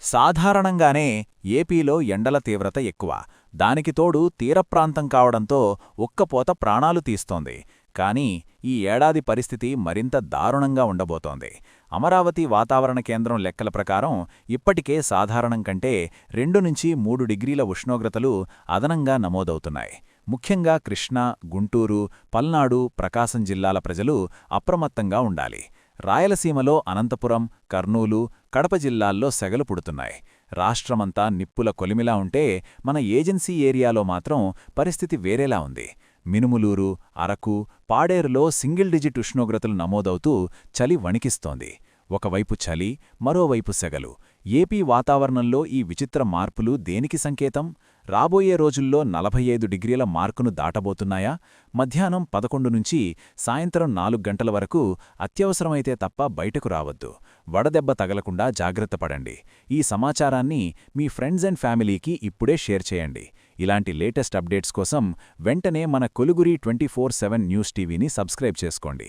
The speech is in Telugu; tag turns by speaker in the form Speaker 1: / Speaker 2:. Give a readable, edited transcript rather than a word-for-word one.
Speaker 1: సాధారణంగానే ఏపీలో ఎండల తీవ్రత ఎక్కువ. దానికి తోడు తీరప్రాంతం కావడంతో ఉక్కపోత ప్రాణాలు తీస్తోంది. కానీ ఈ ఏడాది పరిస్థితి మరింత దారుణంగా ఉండబోతోంది. అమరావతి వాతావరణ కేంద్రం లెక్కల ప్రకారం ఇప్పటికే సాధారణం కంటే 2-3 డిగ్రీల ఉష్ణోగ్రతలు అదనంగా నమోదవుతున్నాయి. ముఖ్యంగా కృష్ణా, గుంటూరు, పల్నాడు, ప్రకాశం జిల్లాల ప్రజలు అప్రమత్తంగా ఉండాలి. రాయలసీమలో అనంతపురం, కర్నూలు, కడప జిల్లాల్లో సెగలు పుడుతున్నాయి. రాష్ట్రమంతా నిప్పుల కొలిమిలా ఉంటే మన ఏజెన్సీ ఏరియాలో మాత్రం పరిస్థితి వేరేలా ఉంది. మినుములూరు, అరకు, పాడేరులో సింగిల్ డిజిట్ ఉష్ణోగ్రతలు నమోదవుతూ చలి వణికిస్తోంది. ఒకవైపు చలి, మరోవైపు సెగలు. ఏపీ వాతావరణంలో ఈ విచిత్ర మార్పులు దేనికి సంకేతం? రాబోయే రోజుల్లో 45 డిగ్రీల మార్కును దాటబోతున్నాయా? మధ్యాహ్నం 11 నుంచి సాయంత్రం 4 గంటల వరకు అత్యవసరమైతే తప్ప బయటకు రావద్దు. వడదెబ్బ తగలకుండా జాగ్రత్తపడండి. ఈ సమాచారాన్ని మీ ఫ్రెండ్స్ అండ్ ఫ్యామిలీకి ఇప్పుడే షేర్ చేయండి. ఇలాంటి లేటెస్ట్ అప్డేట్స్ కోసం వెంటనే మన కొలుగురి 24/7 న్యూస్ టీవీని సబ్స్క్రైబ్ చేసుకోండి.